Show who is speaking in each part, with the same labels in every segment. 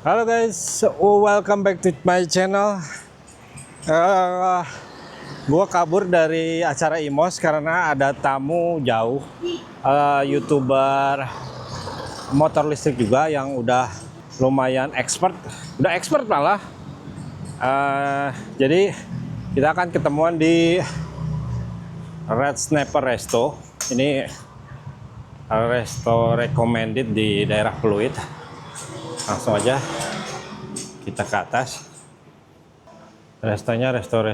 Speaker 1: Halo guys, welcome back to my channel. Gua kabur dari acara IMOS karena ada tamu jauh, YouTuber motor listrik juga yang udah lumayan expert, udah expert malah. Jadi kita akan ketemuan di Red Sniper Resto. Ini resto recommended di daerah Pluit. Langsung aja kita ke atas. Restonya resto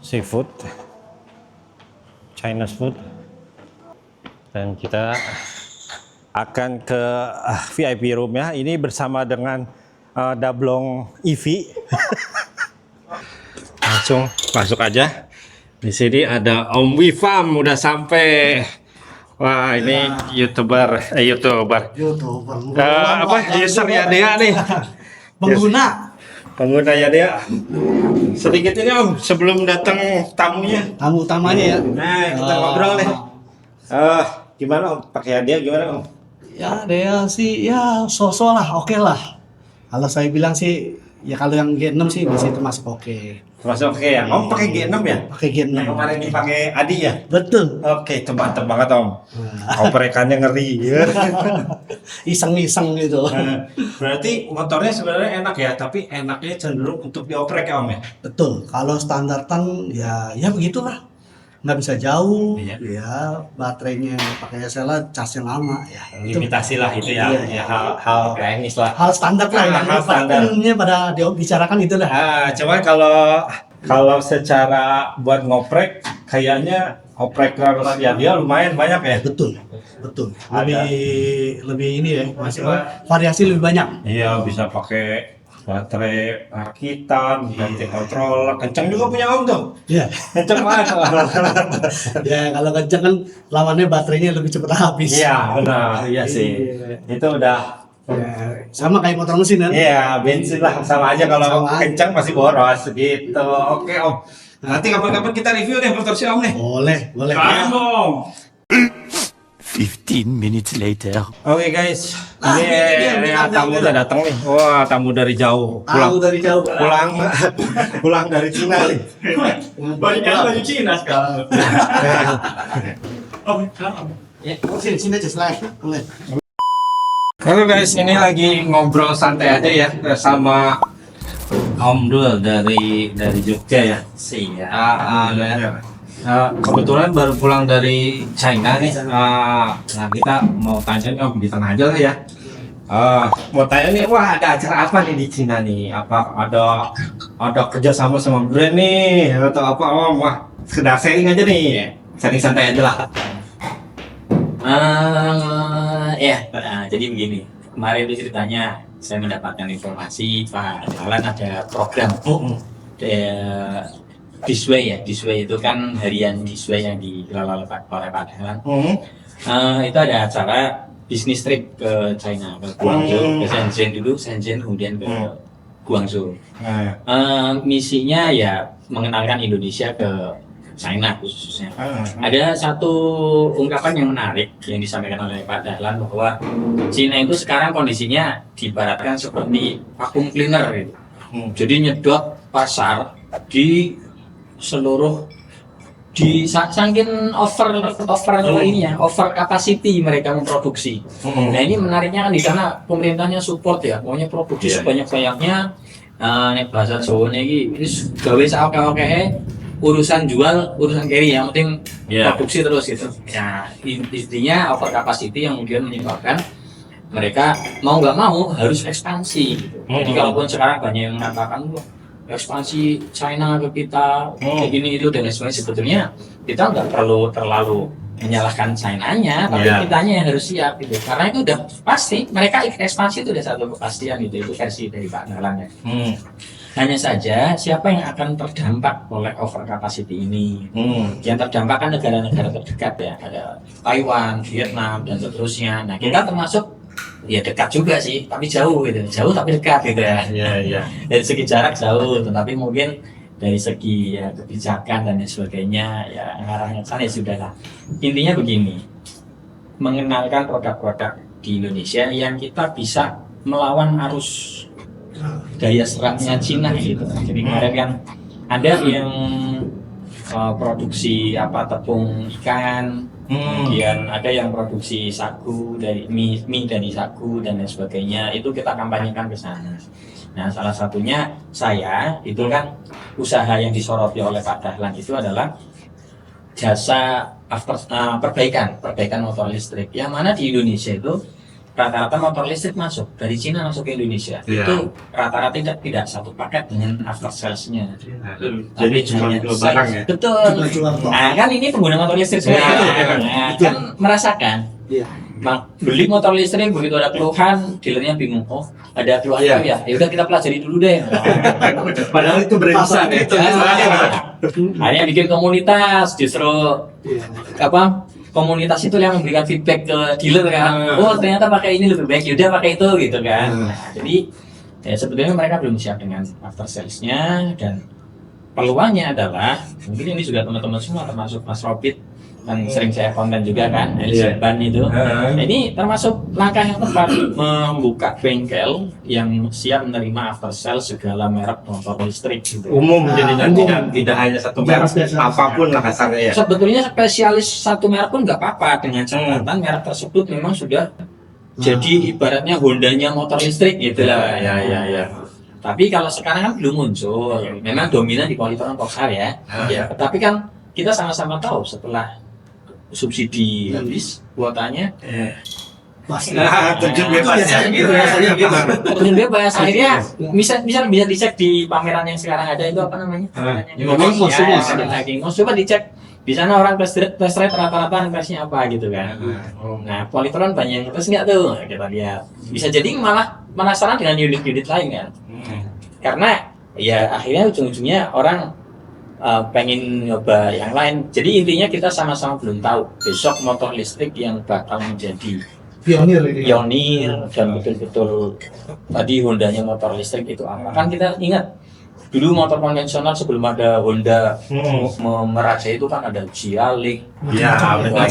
Speaker 1: seafood, Chinese food, dan kita akan ke VIP room ya. Ini bersama dengan Dablong EV. Langsung masuk aja. Di sini ada Om Wifam udah sampai. Wah, ini YouTuber. Apa user ya dia nih? Pengguna ya dia. Sedikit ini Om, sebelum datang tamunya.
Speaker 2: Tamu utamanya ya.
Speaker 1: Nah, kita ngobrol nih. Gimana Om? Pakai hadiah gimana Om?
Speaker 2: Ya dia sih ya so-so lah, oke lah. Kalau saya bilang sih ya kalau yang G6 sih masih termasuk oke.
Speaker 1: Termasuk oke ya? Om pakai G6 ya?
Speaker 2: Pakai G6.
Speaker 1: Yang kemarin dipakai Adi ya?
Speaker 2: Betul.
Speaker 1: Oke, itu mantep banget Om. Oprekannya ngeri.
Speaker 2: Iseng-iseng gitu.
Speaker 1: Berarti motornya sebenarnya enak ya, tapi enaknya cenderung untuk dioprek ya Om ya?
Speaker 2: Betul. Kalau standartan ya begitulah. Nggak bisa jauh,
Speaker 1: Iya.
Speaker 2: ya baterainya pakai salah, casnya lama ya.
Speaker 1: Limitasi lah itu ya,
Speaker 2: Iya.
Speaker 1: ya hal teknis lah.
Speaker 2: Hal standar lah ya.
Speaker 1: Hal standar.
Speaker 2: Umumnya pada dibicarakan itulah.
Speaker 1: Cuman kalau secara buat ngoprek, kayaknya oprekan ya dia lumayan banyak ya.
Speaker 2: Betul. Betul.
Speaker 1: Ada.
Speaker 2: Lebih ini ya, masih variasi lebih banyak.
Speaker 1: Iya, bisa pakai baterai rakitan, ganti kontrol, kencang juga punya Om tuh.
Speaker 2: Iya.
Speaker 1: Kencang banget.
Speaker 2: Ya kalau kenceng kan lawannya baterainya lebih cepat habis.
Speaker 1: Iya, benar. Iya sih.
Speaker 2: Iya.
Speaker 1: Itu udah.
Speaker 2: Ya, sama kayak motor mesin kan?
Speaker 1: Iya, bensin lah sama aja kalau
Speaker 2: Sama.
Speaker 1: kencang masih boros gitu. Oke Om. Nanti kapan-kapan kita review deh motor si Om nih.
Speaker 2: Boleh.
Speaker 1: Om.
Speaker 3: 15 minutes later.
Speaker 1: Oke guys,
Speaker 2: Nah,
Speaker 1: ini
Speaker 2: dia
Speaker 1: tamu udah datang nih. Wah, tamu dari jauh.
Speaker 2: Tahu dari jauh.
Speaker 1: Pulang dari Cina nih.
Speaker 4: Banyak baju Cina sekarang.
Speaker 2: Ya, sini aja slide. Boleh.
Speaker 1: Halo guys, ini lagi ngobrol santai aja ya sama Om Dul dari Jogja ya. Siap. Kebetulan baru pulang dari China nih. Nah kita mau tanya nih Om, di tengah aja lah ya. Mau tanya nih, wah ada acara apa nih di Cina nih? Apa ada kerjasama sama brand nih atau apa Om? Wah, sekedar sharing aja nih, sharing santai aja lah.
Speaker 4: Jadi begini, kemarin itu ceritanya saya mendapatkan informasi Pak Dahlan ada program Disway ya, Disway itu kan harian Disway yang dikelola oleh Pak Dahlan. Itu ada acara bisnis trip ke China, ke Guangzhou, ke Shenzhen dulu, Shenzhen kemudian ke Guangzhou. Misinya ya mengenalkan Indonesia ke China khususnya. Ada satu ungkapan yang menarik yang disampaikan oleh Pak Dahlan bahwa Cina itu sekarang kondisinya diibaratkan seperti vacuum cleaner gitu. Jadi nyedot pasar di seluruh saking over ini ya, over capacity mereka memproduksi. Nah ini menariknya kan di sana pemerintahnya support ya, pokoknya produksi sebanyak-banyaknya. Nek bahasa Jawa ini gawe saoke-oke urusan jual, urusan carry, yang penting produksi terus gitu. Ya intinya over capacity yang kemudian menyebabkan mereka mau nggak mau harus ekspansi gitu. Jadi kalaupun sekarang banyak yang mengatakan ekspansi China ke kita kayak gini itu dan sebagainya, sebetulnya kita nggak perlu terlalu menyalahkan China-nya, tapi kitanya yang harus siap gitu. Karena itu udah pasti mereka ekspansi itu udah satu kepastian gitu, itu versi dari Pak Dahlan ya. Hanya saja siapa yang akan terdampak oleh over capacity ini? Yang terdampak kan negara-negara terdekat ya, ada Taiwan, Vietnam dan seterusnya. Nah kita termasuk ya dekat juga sih, tapi jauh gitu, jauh tapi dekat gitu ya.
Speaker 1: Iya.
Speaker 4: Dari segi jarak jauh, tetapi mungkin dari segi ya, kebijakan dan lain sebagainya ya ngarahnya sana ya sudah lah. Intinya begini, mengenalkan produk-produk di Indonesia yang kita bisa melawan arus daya serapnya Cina gitu. Jadi kemarin kan ada yang produksi tepung ikan, kemudian ada yang produksi sagu dari mie dari sagu dan lain sebagainya. Itu kita kampanyekan ke sana. Nah, salah satunya saya itu kan usaha yang disoroti oleh Pak Dahlan itu adalah jasa perbaikan motor listrik. Yang mana di Indonesia itu rata-rata motor listrik masuk dari Cina masuk ke Indonesia. Itu rata-rata tidak satu paket dengan after sales-nya.
Speaker 1: Jadi cuma jual barang ya.
Speaker 4: Betul. Nah, kan ini pengguna motor listrik semua. Nah, kan merasakan. Beli motor listrik begitu ada keluhan, dealernya bingung. Oh, ada keluhan itu ya. Ya udah kita pelajari dulu deh.
Speaker 1: Padahal itu beresan itu.
Speaker 4: Akhirnya bikin komunitas, justru komunitas itu yang memberikan feedback ke dealer kan. Oh, ternyata pakai ini lebih baik, yaudah pakai itu gitu kan. Nah, jadi ya sebetulnya mereka belum siap dengan after sales-nya, dan peluangnya adalah mungkin ini juga teman-teman semua termasuk Mas Robit kan sering saya konten juga kan, Ban itu. Ini termasuk langkah yang tepat membuka bengkel yang siap menerima after sales segala merek motor listrik gitu.
Speaker 1: Umum jadinya tidak hanya satu merek, apapun lah kasarnya ya.
Speaker 4: Sebetulnya spesialis satu merek pun nggak apa-apa, dengan catatan merek tersebut memang sudah jadi ibaratnya Hondanya motor listrik gitu lah. Ya. Tapi kalau sekarang kan belum muncul, memang dominan di Polytron Boxer ya. Tapi kan kita sama-sama tahu setelah subsidi habis kuotanya
Speaker 1: terjun bebas ya gitu.
Speaker 4: terjun bebas akhirnya bisa dicek di pameran yang sekarang ada itu apa namanya? Coba dicek di sana orang test ride rata-rata tesnya apa gitu kan. Nah, Polytron banyak yang tes nggak tuh, kita lihat. Bisa jadi malah penasaran dengan unit-unit lain kan. Karena ya akhirnya ujung-ujungnya orang pengen nyoba yang lain. Jadi intinya kita sama-sama belum tahu besok motor listrik yang bakal menjadi pionir dan betul-betul tadi Hondanya motor listrik itu apa. Kan kita ingat dulu motor konvensional sebelum ada Honda merajai itu kan ada Gialik,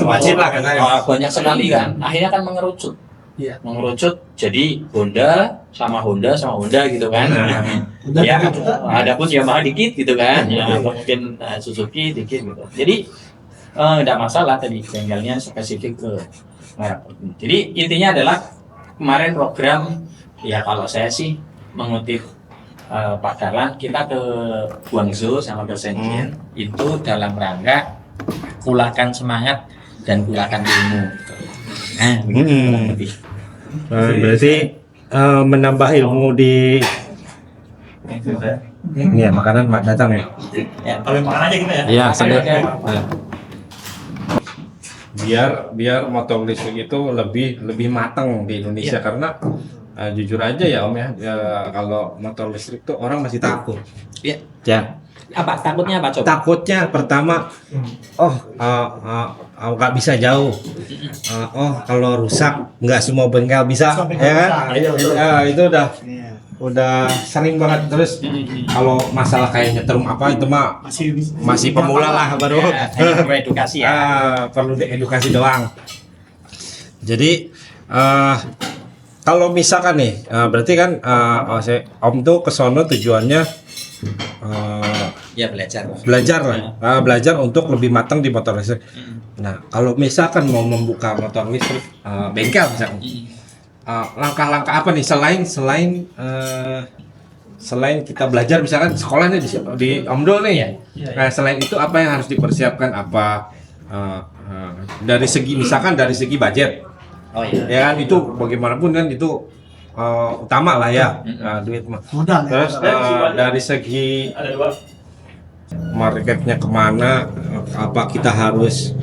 Speaker 1: wajib lah katanya.
Speaker 4: banyak sekali kan. Akhirnya kan mengerucut jadi Honda sama Honda gitu kan. Ya, adapun Yamaha dikit gitu kan. Ya, mungkin Suzuki dikit gitu. Jadi tidak masalah tadi bengkelnya spesifik ke merek. Jadi intinya adalah kemarin program ya kalau saya sih mengutip Pak Dahlan, kita ke Guangzhou sama ke Shenzhen itu dalam rangka kulakan semangat dan kulakan ilmu. Nah, begitu.
Speaker 1: Berarti menambah ilmu di ini ya, makanan datang ya.
Speaker 4: Kalau makan aja gitu ya.
Speaker 1: Iya,
Speaker 4: sedap.
Speaker 1: Biar motor listrik itu lebih matang di Indonesia karena jujur aja ya Om ya, kalau motor listrik tuh orang masih takut.
Speaker 4: Iya.
Speaker 1: Ya.
Speaker 4: Apa takutnya apa coba?
Speaker 1: Takutnya pertama, nggak bisa jauh. Kalau rusak nggak semua bengkel bisa, ya kan? Itu udah sering banget. Terus kalau masalah kayak nyetrum apa itu mah masih pemula lah baru.
Speaker 4: Perlu edukasi ya.
Speaker 1: Perlu edukasi doang. Jadi kalau misalkan nih, berarti kan Om tuh kesono tujuannya
Speaker 4: Ya belajar
Speaker 1: lah, belajar untuk lebih matang di motor listrik. Nah, kalau misalkan mau membuka motor listrik bengkel misalkan, langkah-langkah apa nih selain kita belajar misalkan sekolahnya di Omdol nih ya. Nah, selain itu apa yang harus dipersiapkan dari segi budget.
Speaker 4: Oh iya.
Speaker 1: Ya kan itu bagaimanapun kan itu utama lah ya, duit mah. Terus dari segi marketnya kemana, apa kita harus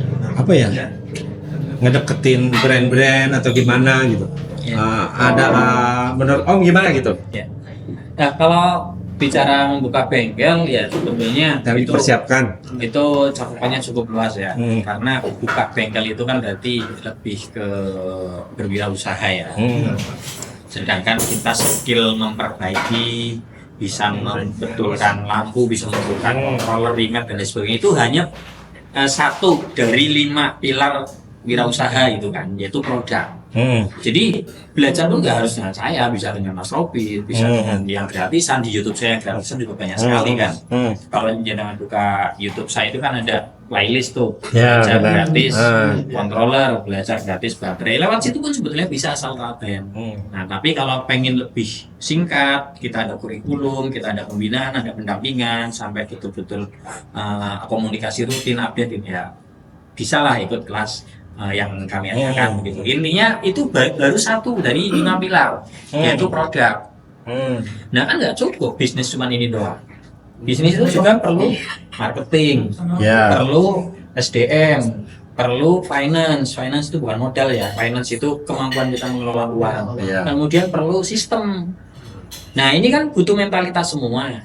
Speaker 1: ngedeketin brand-brand atau gimana gitu. Menurut Om gimana gitu?
Speaker 4: Ya. Nah, kalau bicara membuka bengkel ya sebetulnya
Speaker 1: yang dipersiapkan
Speaker 4: itu cakupannya cukup luas ya. Karena buka bengkel itu kan berarti lebih ke berwirausaha ya. Sedangkan kita skill memperbaiki, bisa membetulkan lampu, bisa membetulkan controller, remote dan lain sebagainya itu hanya satu dari 5 pilar wirausaha itu kan, yaitu produk. Jadi belajar tuh nggak harus dengan saya, bisa dengan Mas Robi, bisa dengan yang gratisan di YouTube saya, gratisan juga banyak sekali kan. Kalau jangan buka YouTube saya itu kan ada playlist tuh, belajar gratis, controller, belajar gratis baterai. Lewat situ pun sebetulnya bisa asal kalian. Nah, tapi kalau pengen lebih singkat, kita ada kurikulum, kita ada pembinaan, ada pendampingan, sampai betul-betul komunikasi rutin, update ini ya, bisa lah ikut kelas yang kami adakan gitu. Intinya itu baru satu dari 5 pilar, yaitu produk. Nah kan nggak cukup bisnis cuma ini doang. Bisnis itu juga perlu marketing, perlu SDM, perlu finance. Finance itu bukan modal ya. Finance itu kemampuan kita mengelola uang. Kemudian perlu sistem. Nah ini kan butuh mentalitas semua.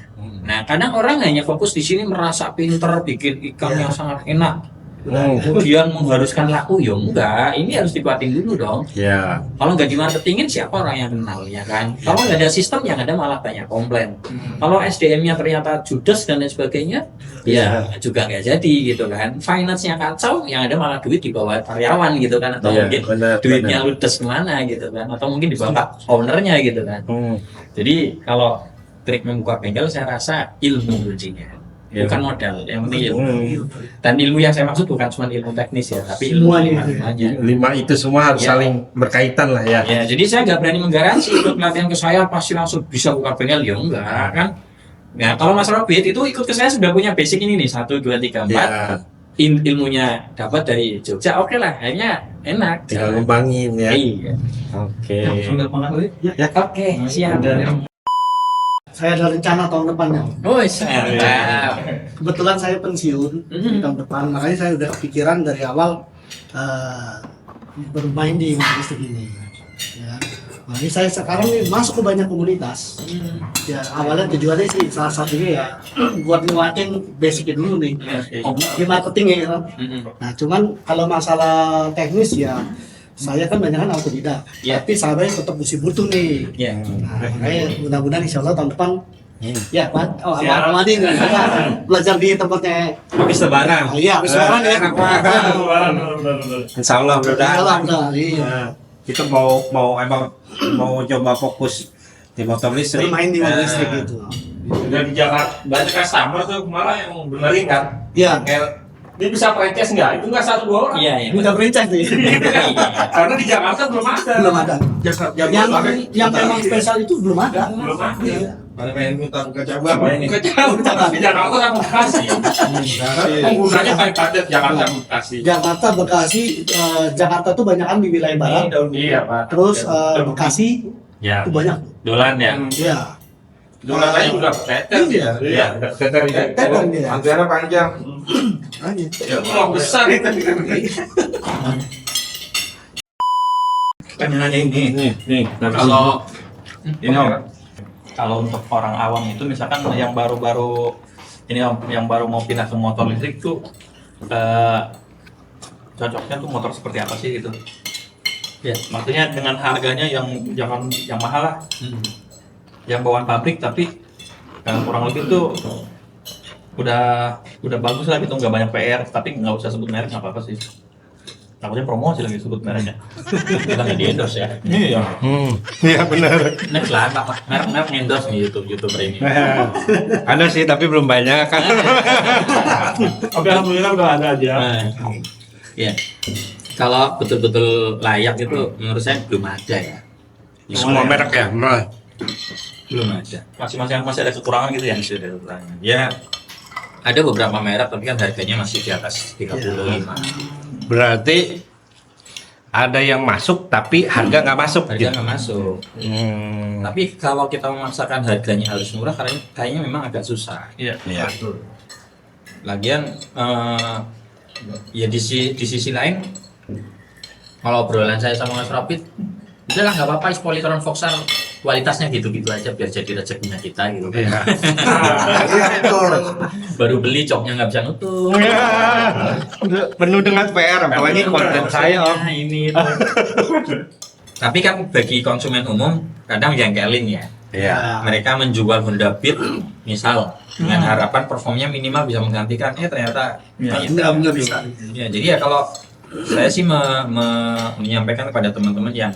Speaker 4: Nah kadang orang hanya fokus di sini merasa pinter bikin ikan yang sangat enak. Kemudian mengharuskan laku, ya enggak, ini harus dikuatin dulu dong. Kalau nggak dimarketingin siapa orang yang kenal ya kan? Kalau nggak ada sistem yang ada malah banyak komplain. Kalau SDM-nya ternyata judes dan lain sebagainya, ya juga nggak jadi gitu kan. Finance-nya kacau, yang ada malah duit di bawah karyawan gitu kan, atau mungkin duitnya ludes kemana gitu kan, atau mungkin di bawah ownernya gitu kan. Jadi kalau trik membuka bengkel saya rasa ilmu kuncinya. Bukan modal, yang penting ilmu. Dan ilmu yang saya maksud bukan cuma ilmu teknis ya, tapi ilmu semuanya.
Speaker 1: 5 itu semua harus saling berkaitan lah ya.
Speaker 4: Ya, jadi saya nggak berani menggaransi ikut pelatihan ke saya pasti langsung bisa buka bengkel, ya enggak kan. Nah, kalau Mas Robit itu ikut ke saya sudah punya basic ini nih, 1, 2, 3, 4. Ilmunya dapat dari Jogja, oke lah, akhirnya enak.
Speaker 1: Tinggal ngembangin ya.
Speaker 4: Iya.
Speaker 1: Oke.
Speaker 4: Oke, siap.
Speaker 2: Saya ada rencana tahun depannya.
Speaker 4: Oh, siap.
Speaker 2: Kebetulan saya pensiun di tahun depan, makanya saya udah kepikiran dari awal bermain di listrik ini. Ya. Nah, ini saya sekarang nih masuk ke banyak komunitas. Ya awalnya tujuannya sih salah satunya ya buat nguatin basicnya dulu nih, di marketing ya. Nah cuman kalau masalah teknis ya saya kan banyak kan autodidak, tapi saya tetap mesti butuh nih. Nah, makanya mudah-mudahan insya Allah tahun depan ya Pak, Ramadi belajar di tempatnya
Speaker 1: Habis lebaran.
Speaker 2: iya habis lebaran ya.
Speaker 1: Insya Allah mudah-mudahan.
Speaker 2: Iya.
Speaker 1: Kita mau emang mau coba fokus di motor listrik.
Speaker 2: Bermain di motor listrik gitu.
Speaker 5: Dan di Jakarta banyak customer tuh malah yang benerin kan.
Speaker 2: Iya.
Speaker 5: Kayak dia bisa franchise nggak? Itu nggak 1-2 orang.
Speaker 4: Iya.
Speaker 2: Udah franchise nih.
Speaker 5: Karena di Jakarta belum ada.
Speaker 2: Belum ada. Yang memang spesial itu belum ada.
Speaker 5: Belum ada.
Speaker 1: Pada pengen minta buka cabang ini.
Speaker 5: Di Jakarta sama Bekasi. Penggunanya paling padat Jakarta sama Bekasi.
Speaker 2: Jakarta tuh banyakan di wilayah barat.
Speaker 5: Iya Pak.
Speaker 2: Terus Bekasi itu banyak.
Speaker 4: Dolan ya.
Speaker 2: Iya.
Speaker 5: Dolar aja udah teter.
Speaker 1: Iya, teter ini.
Speaker 2: Teter dia.
Speaker 1: Antriannya panjang.
Speaker 5: Ya, mau besar itu.
Speaker 4: Kan nanya ini.
Speaker 1: Nih.
Speaker 4: Kalau ini Om, kalau untuk orang awam itu misalkan yang baru-baru ini Om, yang baru mau pindah ke motor listrik tuh cocoknya tuh motor seperti apa sih gitu? Ya, maksudnya dengan harganya yang jangan yang mahal lah, yang bawaan pabrik tapi kurang lebih tuh udah bagus lah gitu, nggak banyak PR, tapi nggak usah sebut merek nggak apa-apa sih. Takutnya promosi lagi sebut mereknya. Kita nggak di endorse ya.
Speaker 1: Iya. Iya benar.
Speaker 4: Next lah, merek endorse nih YouTuber ini.
Speaker 1: Ada sih tapi belum banyak kan.
Speaker 5: Oke, alhamdulillah udah ada aja.
Speaker 4: Iya. Kalau betul-betul layak itu menurut saya belum ada ya.
Speaker 1: Semua merek ya.
Speaker 4: Belum ada. Masih ada kekurangan gitu ya, masih ada kekurangan. Ya ada beberapa merek tapi kan harganya masih di atas 35.
Speaker 1: Berarti ada yang masuk tapi harga nggak masuk.
Speaker 4: Harga nggak masuk. Tapi kalau kita memaksakan harganya harus murah, karena kayaknya memang agak susah.
Speaker 1: Iya.
Speaker 4: Betul. Lagian ya di sisi lain, kalau obrolan saya sama Mas Rapid, udahlah nggak apa-apa, Polytron Vauxhall kualitasnya gitu-gitu aja biar jadi rezekinya kita gitu kan. Baru beli coknya nggak bisa nutup.
Speaker 1: Penuh dengan PR, apalagi konten saya Om.
Speaker 4: Ini itu. Tapi kan bagi konsumen umum kadang jengkelin ya.
Speaker 1: Iya.
Speaker 4: Mereka menjual Honda Beat misal dengan harapan performnya minimal bisa menggantikan, ternyata
Speaker 2: Nggak bisa.
Speaker 4: ya, jadi ya kalau Saya sih menyampaikan kepada teman-teman yang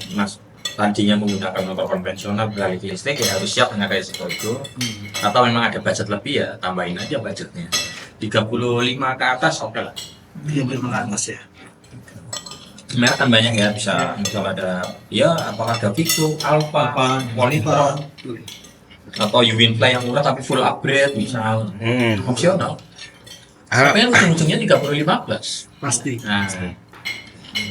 Speaker 4: tadinya menggunakan motor konvensional beralih ke listrik ya harus siap dengan resiko itu. Atau memang ada budget lebih ya tambahin aja budgetnya. 35 ke atas oke lah.
Speaker 2: Iya benar mas ya.
Speaker 4: Merek kan banyak ya, bisa misal ada ya apakah ada Victo, Alpha, Monitor, atau Uwinfly yang murah tapi full upgrade misal, opsional. Tapi kan ujung-ujungnya 30-15.
Speaker 2: Pasti.
Speaker 4: Nah,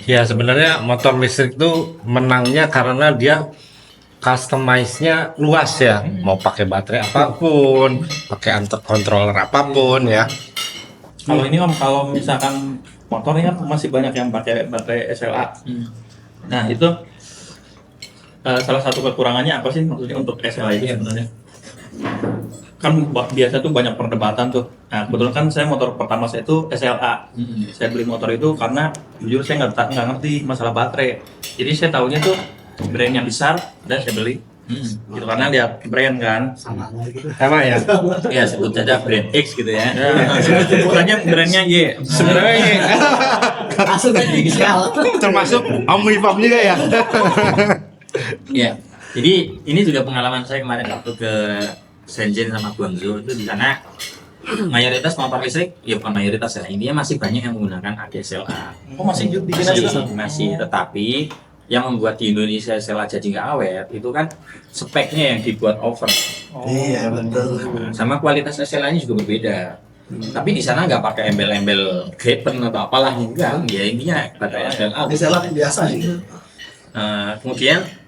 Speaker 1: Ya sebenarnya motor listrik itu menangnya karena dia customize-nya luas ya. Mau pakai baterai apapun, pakai controller apapun ya.
Speaker 5: Kalau ini Om, kalau misalkan motor ini kan masih banyak yang pakai baterai SLA. Nah itu salah satu kekurangannya apa sih maksudnya untuk SLA itu sebenarnya? Kan biasa tuh banyak perdebatan tuh. Nah kebetulan kan saya motor pertama saya itu SLA. Saya beli motor itu karena jujur saya nggak ngerti masalah baterai. Jadi saya tahunya tuh brand yang besar dan saya beli. Gitu karena lihat brand kan.
Speaker 2: Sama gitu.
Speaker 1: Sama ya.
Speaker 4: ya sebut saja brand X gitu ya.
Speaker 5: Bukannya brandnya Y.
Speaker 1: Sebenarnya
Speaker 2: Asal kan digital.
Speaker 1: termasuk Omnipop juga ya.
Speaker 4: Ya, jadi ini juga pengalaman saya kemarin waktu ke Shenzhen sama Guangzhou itu di sana mayoritas motor listrik ya bukan mayoritas ya ini masih banyak yang menggunakan ADSLA.
Speaker 5: Oh masih bikin
Speaker 4: Masih tetapi yang membuat di Indonesia SLA jadi nggak awet itu kan speknya yang dibuat over.
Speaker 2: Iya betul.
Speaker 4: Sama kualitas SLA-nya juga berbeda. Tapi di sana nggak pakai embel-embel Grapen atau apalah enggak. Ya intinya baterai SLA.
Speaker 2: Misalnya biasa sih.
Speaker 4: Kemudian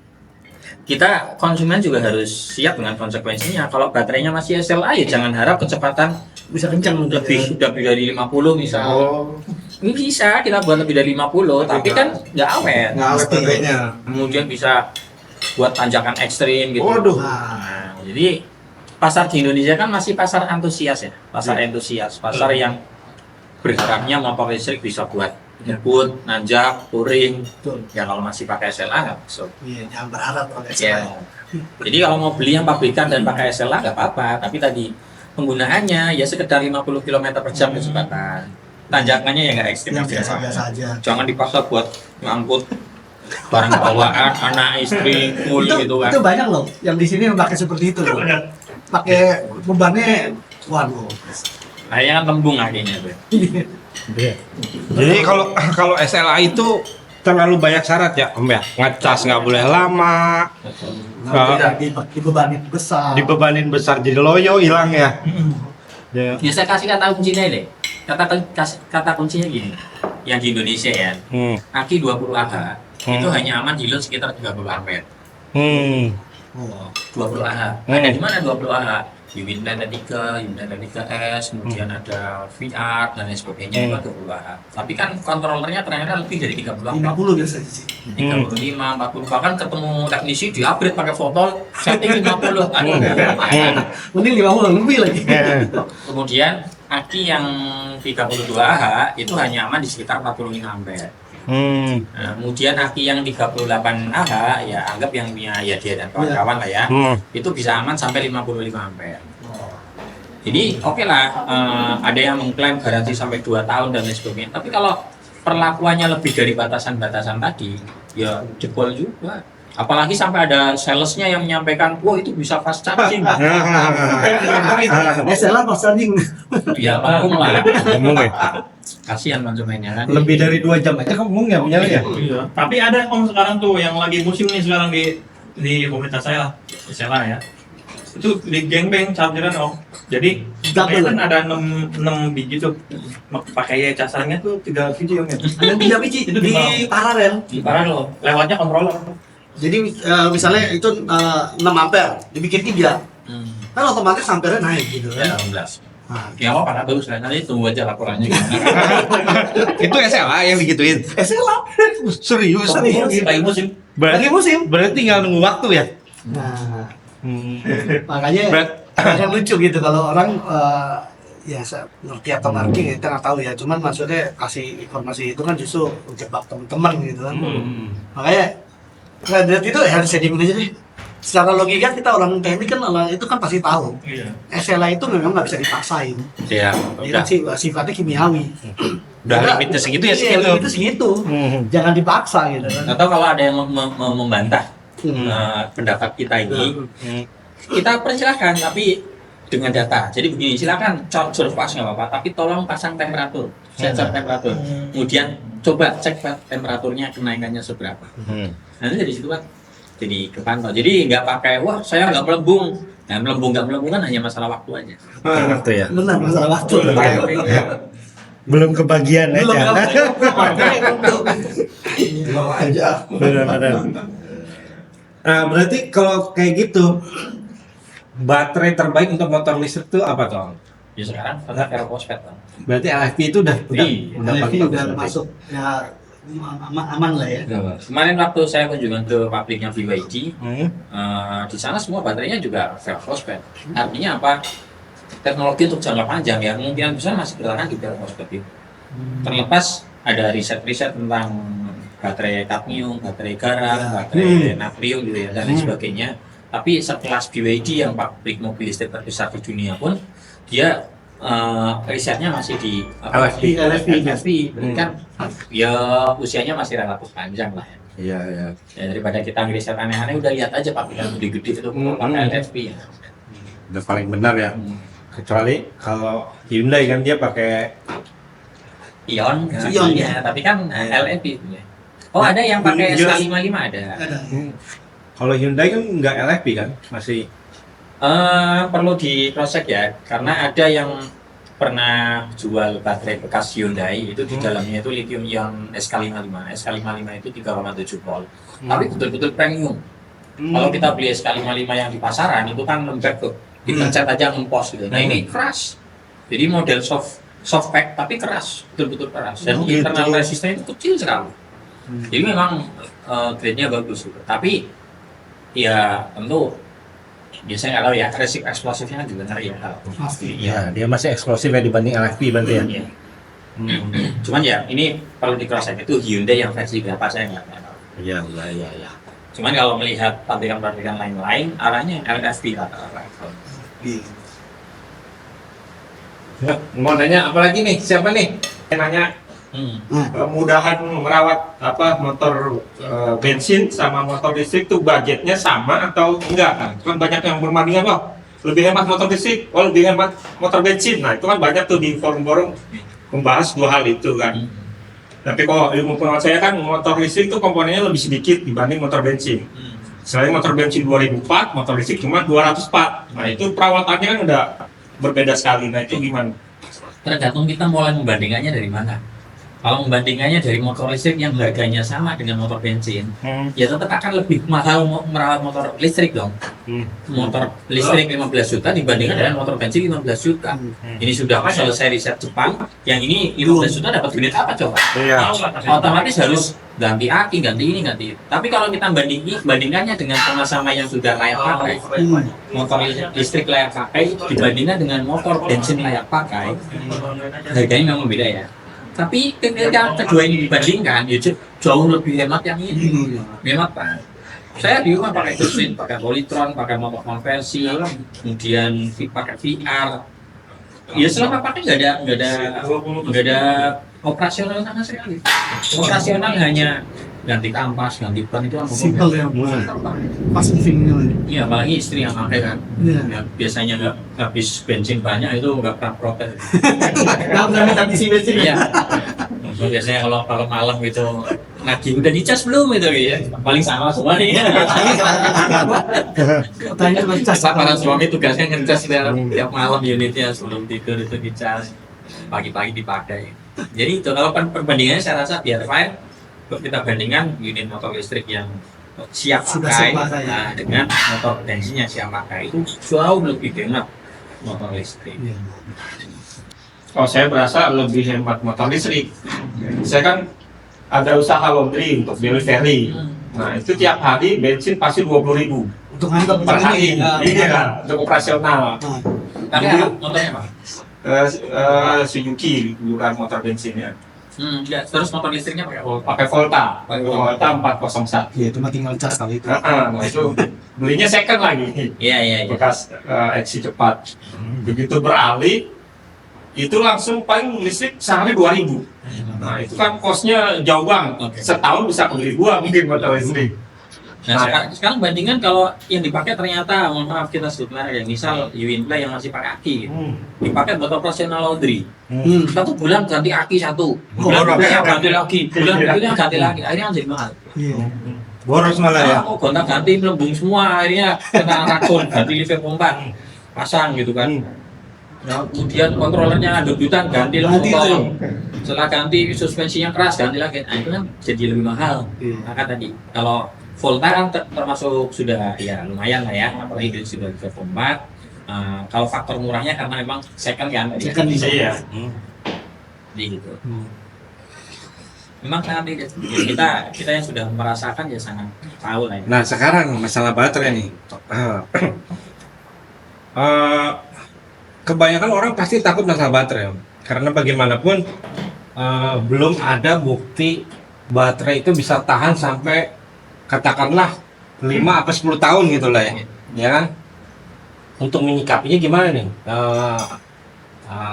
Speaker 4: kita konsumen juga harus siap dengan konsekuensinya. Kalau baterainya masih SLA ya jangan harap kecepatan
Speaker 2: Bisa kencang
Speaker 4: lebih dari 50 misal. Ini bisa kita buat lebih dari 50 tapi kan nggak awet.
Speaker 1: Nggak awet baterainya.
Speaker 4: Kemudian bisa buat tanjakan ekstrim gitu.
Speaker 1: Waduh.
Speaker 4: Nah, jadi pasar di Indonesia kan masih pasar antusias ya, pasar entusias, pasar yang berharapnya motor listrik bisa buat ngebut, nanjak, touring.
Speaker 2: Betul.
Speaker 4: Ya kalau masih pakai SLA nggak masuk.
Speaker 2: Iya jangan berharap pakai
Speaker 4: Ya. Jadi kalau mau beli yang pabrikan dan pakai SLA nggak apa-apa, tapi tadi penggunaannya ya sekedar 50 km per jam kecepatan. Tanjakannya ya nggak ekstrim
Speaker 2: yang
Speaker 4: aja.
Speaker 2: biasa-biasa aja.
Speaker 4: Jangan dipaksa buat ngangkut barang bawaan, anak, istri, full gitu kan.
Speaker 2: Itu banyak loh yang di sini yang pakai seperti itu loh. Pakai bebannya, waduh.
Speaker 4: Kayaknya kan tembung akhirnya tuh.
Speaker 1: Jadi kalau SLA itu terlalu banyak syarat ya Om ya. Ngecas nggak boleh lama,
Speaker 2: Tidak dibebanin besar.
Speaker 1: dibebanin besar jadi loyo hilang ya. Ya.
Speaker 4: Ya saya kasih kata kuncinya deh. Kata kuncinya gini. Yang di Indonesia ya, aki 20 Ah itu hanya aman di load sekitar 30 ampere. 20 Ah. Ada di mana 20 Ah? Hyundai T3, Hyundai T3S, kemudian ada VR dan lain sebagainya itu 20 Ah. Tapi kan kontrolernya ternyata lebih dari 30 Ah.
Speaker 2: 50 biasanya sih.
Speaker 4: 35, 40 bahkan ketemu teknisi di-upgrade pakai foto setting 50. Aduh.
Speaker 2: Mending 50 lebih lagi.
Speaker 4: Kemudian aki yang 32 Ah itu hanya aman di sekitar 45 ampere. Nah, kemudian aki yang 38 Ah ya anggap yang punya ya dia dan kawan-kawan lah ya. Itu bisa aman sampai 55 ampere. Jadi oke lah ada yang mengklaim garansi sampai 2 tahun dan lain sebagainya. Tapi kalau perlakuannya lebih dari batasan-batasan tadi ya jebol juga. Apalagi sampai ada salesnya yang menyampaikan, wah itu bisa fast charging.
Speaker 2: SLA pas charging.
Speaker 4: Ya ngomong lah.
Speaker 1: Ngomong ya.
Speaker 4: Kasihan konsumennya kan.
Speaker 1: Lebih dari 2 jam aja ngomong ya punya ya.
Speaker 5: Iya. Tapi ada Om sekarang tuh yang lagi musim nih sekarang di komunitas saya lah, SLA ya. Itu di gengbeng chargeran Om. Jadi
Speaker 2: Double.
Speaker 5: kan ada 6 biji tuh. Pakai casannya tuh 3 biji Om ya.
Speaker 2: Ada 3 biji
Speaker 5: Itu
Speaker 2: di
Speaker 5: di
Speaker 2: paralel.
Speaker 5: Parah loh. Lewatnya controller.
Speaker 2: Jadi misalnya itu 6 ampere, dibikin 3. Kan otomatis ampere naik gitu
Speaker 4: Ya
Speaker 2: kan.
Speaker 4: 16.
Speaker 2: Nah,
Speaker 4: Ya apa karena bagus lah, nanti tunggu aja laporannya gimana.
Speaker 1: Itu SLA yang digituin.
Speaker 2: SLA.
Speaker 1: Serius.
Speaker 5: Lagi musim.
Speaker 2: Lagi musim.
Speaker 1: Berarti tinggal nunggu waktu ya.
Speaker 2: Nah, makanya
Speaker 1: Berat.
Speaker 2: agak lucu gitu kalau orang ya saya ngerti atau ngerti kita nggak tahu ya. Cuman maksudnya kasih informasi itu kan justru jebak teman-teman gitu kan. Makanya lihat itu harus setting aja deh. Secara logika kita orang teknik kan itu kan pasti tahu.
Speaker 5: Iya.
Speaker 2: SLA itu memang nggak bisa dipaksain.
Speaker 4: Ya,
Speaker 2: Dia kan sifatnya kimiawi.
Speaker 1: Udah limitnya segitu ya
Speaker 2: Iya,
Speaker 1: segitu.
Speaker 2: itu segitu.
Speaker 1: Hmm.
Speaker 2: Jangan dipaksa gitu kan.
Speaker 4: Atau kalau ada yang membantah
Speaker 2: Hmm.
Speaker 4: pendapat kita ini,
Speaker 1: Hmm.
Speaker 4: kita persilahkan tapi dengan data. Jadi begini, silakan curve pas nggak apa-apa, tapi tolong pasang temperatur, sensor temperatur. Kemudian coba cek temperaturnya kenaikannya seberapa. Nanti dari situ kan jadi kepantau. Jadi nggak pakai wah saya nggak melembung. Nah melembung nggak melembung kan hanya masalah waktu aja.
Speaker 1: Itu ya.
Speaker 2: Benar masalah waktu.
Speaker 1: Belum kebagian
Speaker 2: Belum
Speaker 1: aja.
Speaker 2: belum aja.
Speaker 1: Benar-benar. Nah, berarti kalau kayak gitu baterai terbaik untuk motor listrik itu apa tuh?
Speaker 4: Ya sekarang karena ferrofosfat kan.
Speaker 1: Berarti LFP itu udah
Speaker 2: Udah
Speaker 1: paling
Speaker 2: udah
Speaker 1: bagus berarti.
Speaker 2: masuk ya aman lah ya.
Speaker 4: Kemarin waktu saya kunjungan ke pabriknya BYD,
Speaker 1: Hmm.
Speaker 4: di sana semua baterainya juga ferrofosfat. Artinya apa? Teknologi untuk jangka panjang ya kemungkinan besar masih bertahan di ferrofosfat itu. Terlepas ada riset-riset tentang baterai kadmium, baterai garam, baterai natrium gitu ya dan lain sebagainya. Tapi sekelas BYD yang pabrik mobil listrik terbesar di dunia pun dia risetnya masih di
Speaker 2: LFP.
Speaker 4: Berarti kan ya usianya masih relatif panjang lah ya.
Speaker 1: Iya, iya.
Speaker 4: Ya, daripada kita ngeriset aneh-aneh udah lihat aja pabrikan gede-gede itu pakai LFP ya.
Speaker 1: Udah paling benar ya. Kecuali kalau Hyundai kan dia pakai
Speaker 4: Ion
Speaker 2: ya.
Speaker 4: tapi kan LFP itu ya. Oh ada yang pakai
Speaker 1: Jelas.
Speaker 4: S55 ada.
Speaker 2: Ada.
Speaker 1: kalau Hyundai kan nggak LFP kan, masih
Speaker 4: Perlu di cross check ya, karena ada yang pernah jual baterai bekas Hyundai itu di dalamnya itu lithium ion SK55. SK55 itu 3,7 volt. Tapi betul-betul premium. Kalau kita beli SK55 yang di pasaran itu kan lembek tuh, dipencet aja ngempos gitu. Nah ini keras. Jadi model softpack tapi keras, betul-betul keras. Dan internal resistance itu kecil sekali. Jadi memang grade-nya bagus gitu. Tapi ya tentu biasanya nggak tahu ya, resiko eksplosifnya kan juga ngeri ya.
Speaker 2: Pasti.
Speaker 1: ya dia masih eksklusif ya dibanding LFP berarti ya.
Speaker 4: Iya. Cuman ya ini perlu di cross check itu Hyundai yang versi berapa saya nggak tahu.
Speaker 1: Iya, iya.
Speaker 4: Cuman kalau melihat pabrikan-pabrikan lain-lain arahnya LFP rata-rata.
Speaker 1: Mau nanya apa lagi nih? Siapa nih? Nanya kemudahan merawat motor bensin sama motor listrik tuh budgetnya sama atau enggak kan? Kan banyak yang berbandingan lebih hemat motor listrik, lebih hemat motor bensin. Nah itu kan banyak tuh di forum-forum membahas dua hal itu kan. Tapi kalau ilmu pengetahuan saya kan motor listrik tuh komponennya lebih sedikit dibanding motor bensin. Selain motor bensin 2004, motor listrik cuma 204. Nah itu perawatannya kan udah berbeda sekali. Nah itu gimana?
Speaker 4: Tergantung kita mulai membandingkannya dari mana. Kalau membandingkannya dari motor listrik yang harganya sama dengan motor bensin, ya tetap akan lebih mahal merawat motor listrik dong. Motor listrik 15 juta dibandingkan dengan motor bensin 15 juta. Ini sudah selesai riset Jepang, yang ini 15 juta dapat unit apa coba?
Speaker 1: Iya.
Speaker 4: Otomatis harus ganti aki, ganti ini, ganti itu. Tapi kalau kita bandingkannya dengan sama-sama yang sudah layak pakai, motor listrik layak pakai dibandingkan dengan motor bensin layak pakai, harganya memang beda ya. Tapi ketika kedua ini dibandingkan, ya jauh lebih hemat yang ini. Hemat Pak. Saya di rumah pakai bensin, pakai Polytron, pakai motor konversi, kemudian pakai VR. Ya selama pakai nggak ada operasional sama sekali. Operasional hanya ganti kampas, ganti ban itu kan
Speaker 2: Simple ya, pas movingnya.
Speaker 4: Iya, apalagi istri yang pakai kan.
Speaker 2: Iya.
Speaker 4: Ya, biasanya nggak habis bensin banyak itu nggak pernah protes.
Speaker 2: Nggak pernah minta isi bensin
Speaker 4: Iya.
Speaker 2: ya.
Speaker 4: Biasanya kalau malam gitu nagih udah dicas belum itu ya. Paling sama semua nih.
Speaker 2: Tanya ngecas.
Speaker 4: Para suami tugasnya ngecas tiap malam unitnya sebelum tidur itu dicas. Pagi-pagi dipakai. Jadi itu kalau perbandingannya saya rasa biar fine. Kita bandingkan unit motor listrik yang siap
Speaker 2: Sudah
Speaker 4: pakai,
Speaker 2: siap pakai.
Speaker 4: nah, dengan motor bensin yang siap pakai itu jauh lebih hemat motor listrik.
Speaker 1: Oh, saya berasa lebih hemat motor listrik. Saya kan ada usaha laundry untuk delivery. Nah, itu tiap hari bensin pasti 20.000
Speaker 2: Untuk ngantar
Speaker 1: per hari. Iya kan, untuk operasional.
Speaker 4: Tapi
Speaker 1: Jadi-
Speaker 4: motornya apa?
Speaker 1: Suzuki bukan motor bensinnya.
Speaker 4: Ya, terus motor listriknya pakai apa?
Speaker 1: Pakai Volta. Volta 401.
Speaker 2: Ya itu mah tinggal cas kali itu.
Speaker 1: Nah, itu belinya second lagi.
Speaker 4: Iya.
Speaker 1: Bekas aksi cepat. Begitu beralih itu langsung paling listrik sehari 2.000. Nah itu kan kosnya jauh banget.
Speaker 4: Oke.
Speaker 1: Setahun bisa beli 2 mungkin baterai listrik.
Speaker 4: Nah, sekarang bandingkan kalau yang dipakai ternyata, mohon maaf kita sebut merek ya, misal Uwinplay yang masih pakai aki, dipakai buat operasional laundry. Satu bulan ganti aki satu, bulan berikutnya ganti lagi, bulan berikutnya ganti lagi, akhirnya kan jadi mahal.
Speaker 1: Boros malah ya.
Speaker 4: Oh, gonta-ganti melembung semua, akhirnya kena racun, ganti liver pompa, pasang gitu kan. Nah, kemudian kontrolernya debutan, ganti motor. Setelah ganti suspensinya keras, ganti lagi. Nah, itu kan jadi lebih mahal. Maka tadi kalau Volta kan termasuk sudah ya lumayan lah ya, apalagi dari sudah liver pompa. Kalau faktor murahnya karena memang second kan,
Speaker 2: Second bisa.
Speaker 1: Iya.
Speaker 4: jadi gitu. Memang sangat ini, kita yang sudah merasakan ya sangat tahu lah ya.
Speaker 1: Nah sekarang masalah baterai nih. Kebanyakan orang pasti takut masalah baterai, Om. Karena bagaimanapun belum ada bukti baterai itu bisa tahan sampai katakanlah 5 apa 10 tahun gitu lah ya. Ya kan? Untuk menyikapinya gimana nih?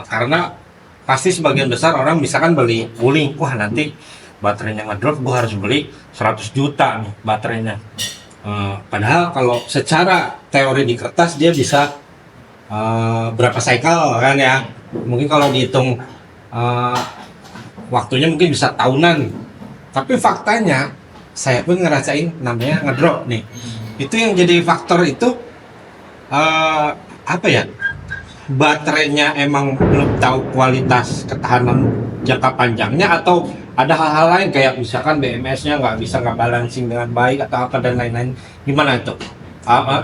Speaker 1: Karena pasti sebagian besar orang misalkan beli wuling, wah nanti baterainya ngedrop, gua harus beli 100 juta nih baterainya. Padahal kalau secara teori di kertas dia bisa berapa cycle kan ya, mungkin kalau dihitung waktunya mungkin bisa tahunan, tapi faktanya saya pun ngerasain namanya ngedrop nih. Itu yang jadi faktor itu apa ya, baterainya emang belum tahu kualitas ketahanan jangka panjangnya, atau ada hal-hal lain kayak misalkan BMS-nya nggak balancing dengan baik atau apa dan lain-lain. Gimana itu?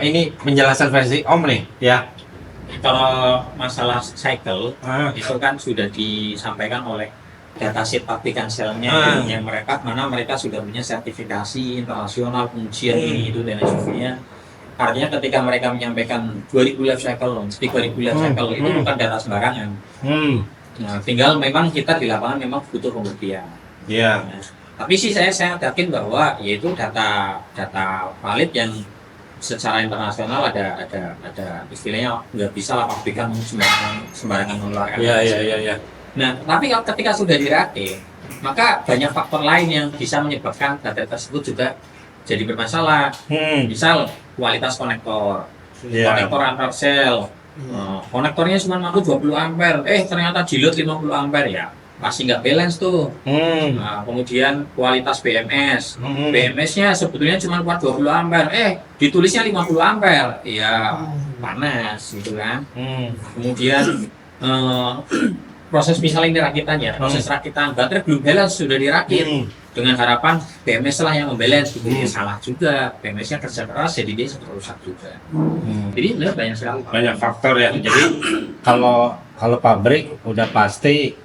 Speaker 1: Ini penjelasan versi Om nih ya.
Speaker 4: Kalau masalah cycle itu kan sudah disampaikan oleh datasheet pabrikan selnya yang mereka sudah punya sertifikasi internasional pengujian ini itu dan lain sebagainya. Artinya ketika mereka menyampaikan 2000 life cycle, 3000 life cycle itu bukan data sembarangan. Nah, tinggal memang kita di lapangan memang butuh pembuktian.
Speaker 1: Iya.
Speaker 4: Nah, tapi sih saya yakin bahwa yaitu data valid yang secara internasional ada istilahnya nggak bisa lah pabrikan sembarangan mengeluarkan.
Speaker 1: Iya.
Speaker 4: Nah, tapi kalau ketika sudah dirakit, maka banyak faktor lain yang bisa menyebabkan data tersebut juga jadi bermasalah. Misal kualitas konektor, konektor antar sel, konektornya cuma mampu 20 ampere, ternyata jilid 50 ampere ya, pasti nggak balance tuh. Nah, kemudian kualitas BMS, BMS-nya sebetulnya cuma kuat 20 ampere, ditulisnya 50 ampere, ya panas gitu kan. Kemudian proses misalnya ini rakitannya, proses rakitan baterai belum balance sudah dirakit dengan harapan BMS lah yang membalance, gitu. Salah juga, BMS-nya kerja keras jadi dia rusak juga. Jadi benar banyak sekali.
Speaker 1: Banyak faktor ya. Jadi kalau pabrik udah pasti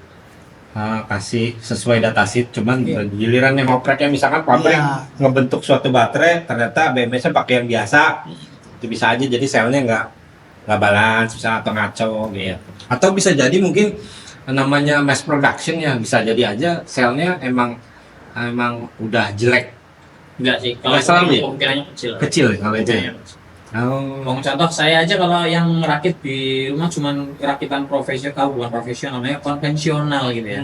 Speaker 1: kasih sesuai datasheet, cuman giliran yang ngopreknya misalkan pabrik ngebentuk suatu baterai ternyata BMS-nya pakai yang biasa, itu bisa aja jadi selnya nggak balance bisa atau ngaco gitu. Atau bisa jadi mungkin namanya mass production ya, bisa jadi aja selnya emang udah jelek.
Speaker 4: Enggak sih, kalau
Speaker 1: selalu ya?
Speaker 4: kemungkinannya
Speaker 1: Kecil kalau itu ya.
Speaker 4: Contoh saya aja kalau yang merakit di rumah cuman rakitan profesional, bukan profesional, namanya konvensional gitu ya.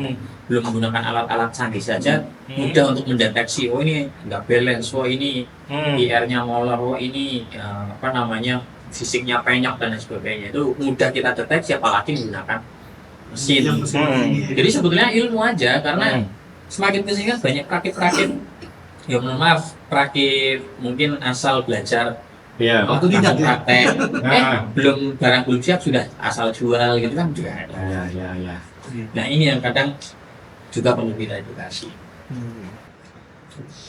Speaker 4: Belum menggunakan alat-alat canggih saja, mudah untuk mendeteksi, oh ini nggak balance, oh ini IR-nya molor, oh ini fisiknya penyok dan lain sebagainya. Itu mudah kita deteksi, apalagi menggunakan mesin. Jadi sebetulnya ilmu aja, karena semakin kesini kan banyak perakit-perakit, ya mohon maaf, perakit mungkin asal belajar
Speaker 2: Waktu tidak ya.
Speaker 4: praktek, barang belum siap sudah asal jual gitu kan juga ada.
Speaker 1: Ya.
Speaker 4: Nah ini yang kadang juga perlu kita edukasi.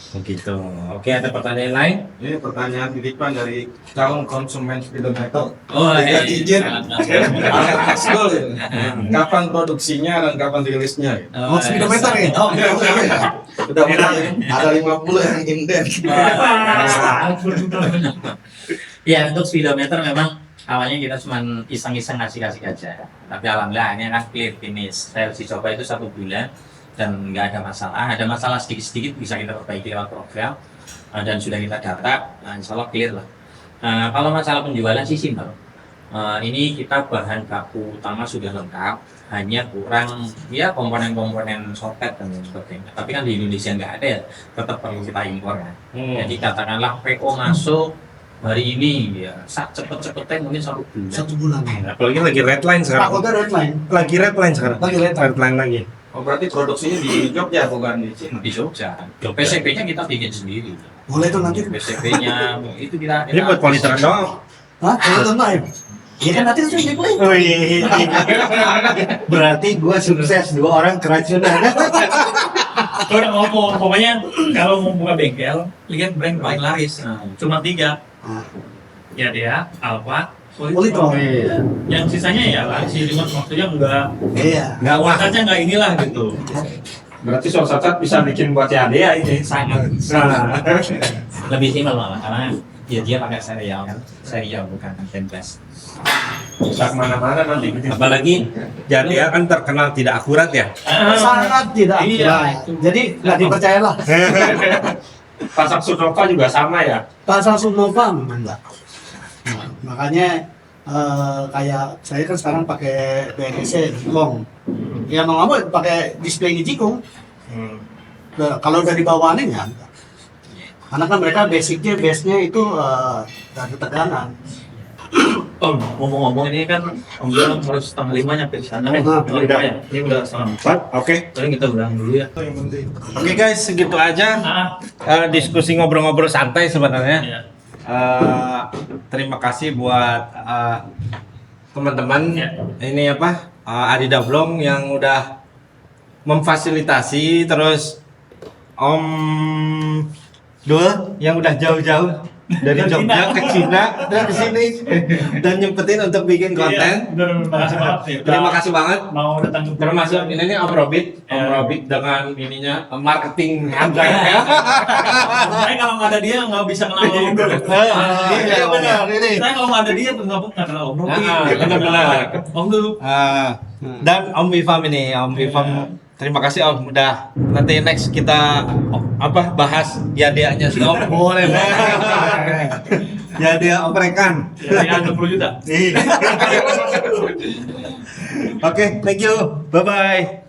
Speaker 1: Begitu. Oke, ada pertanyaan lain?
Speaker 6: Ini pertanyaan titipan dari calon konsumen speedometer.
Speaker 4: Oh
Speaker 6: Tidak izin.
Speaker 4: iya.
Speaker 6: Ekskul ya. Kapan produksinya dan kapan rilisnya?
Speaker 2: Oh, speedometer ya? Oh,
Speaker 6: Udah menang. Ada 50 yang inden.
Speaker 4: Ya untuk speedometer memang awalnya kita cuma iseng-iseng ngasih aja. Tapi alhamdulillah ini kan clear finish. Saya uji coba itu 1 bulan dan nggak ada masalah. Ada masalah sedikit-sedikit bisa kita perbaiki lewat program dan sudah kita data. Nah, insya Allah clear lah. Kalau masalah penjualan sih simpel. Ini kita bahan baku utama sudah lengkap, hanya kurang ya komponen-komponen soket dan lain sebagainya. Tapi kan di Indonesia nggak ada ya, tetap perlu kita impor kan. Jadi katakanlah PO masuk hari ini ya, cepet-cepetnya mungkin 1 bulan.
Speaker 2: 1 bulan.
Speaker 1: Apalagi lagi red line sekarang.
Speaker 2: Takutnya deadline.
Speaker 1: Lagi red line sekarang.
Speaker 2: Lagi red line.
Speaker 1: Red line lagi.
Speaker 6: Oh berarti produksinya di Jogja bukan di Cina?
Speaker 4: Di Jogja. PCB-nya kita bikin sendiri.
Speaker 2: Boleh tuh nanti.
Speaker 4: PCB-nya itu kita.
Speaker 1: Ini buat politeran doang.
Speaker 2: Hah? Boleh tuh Mbak? Iya kan nanti itu diplay.
Speaker 7: Berarti gua sukses, 2 orang keracunan.
Speaker 5: Kalau ngomong, pokoknya kalau mau buka bengkel, lihat brand paling laris. Cuma 3. Ya dia, Alfa,
Speaker 2: Politron.
Speaker 5: Yang sisanya ya laris, cuma maksudnya enggak
Speaker 2: Iya.
Speaker 5: kualitasnya enggak inilah gitu.
Speaker 1: Berarti suatu saat bisa bikin buat Yadea ini sangat.
Speaker 4: Lebih simpel malah karena ya dia pakai serial kan, serial bukan template.
Speaker 1: Bisa kemana-mana nanti.
Speaker 4: Apalagi
Speaker 1: Yadea kan terkenal tidak akurat ya.
Speaker 2: Sangat tidak
Speaker 5: Iya.
Speaker 2: akurat. Jadi nggak dipercayalah.
Speaker 1: Pasang Sunova juga sama ya.
Speaker 2: Pasal Sunova memang enggak. Nah, makanya kayak saya kan sekarang pakai BNC Jikong. Ya mau nggak mau pakai display di Jikong. Nah, kalau udah dibawaannya ya enggak. Karena kan mereka basicnya base-nya itu dari tegangan.
Speaker 5: Om, ngomong-ngomong ini kan Om Bilang harus 4:30 nyampe di sana.
Speaker 1: udah.
Speaker 5: Ya? Ini udah 4:30.
Speaker 1: Oke.
Speaker 5: Paling kita ulang dulu ya.
Speaker 1: Oke guys, segitu aja. Diskusi ngobrol-ngobrol santai sebenarnya.
Speaker 5: Ya.
Speaker 1: Terima kasih buat teman-teman
Speaker 5: Ya.
Speaker 1: ini apa Adi Dablong yang udah memfasilitasi, terus Om Dul yang udah jauh-jauh dari Jogja ke Cina dan ke sini dan nyempetin untuk bikin konten.
Speaker 5: Terima kasih banget. Ya.
Speaker 1: Terima kasih banget.
Speaker 5: Mau datang ke
Speaker 1: Termasuk ini Om Robit, Om
Speaker 5: Ya.
Speaker 1: Robit dengan ininya marketing ya.
Speaker 5: Saya kalau nggak ada dia nggak bisa kenal Om Dul.
Speaker 1: Iya benar ini.
Speaker 5: Saya kalau nggak ada dia nggak kenal Om Dul.
Speaker 1: Benar-benar.
Speaker 5: Om Dul.
Speaker 1: Dan Om Wifam ini, Om Wifam, terima kasih Om udah nanti next kita bahas Yadea-nya si Om. Boleh. Yadea oprekan.
Speaker 5: Ya, 20 juta.
Speaker 1: Oke, thank you. Bye bye.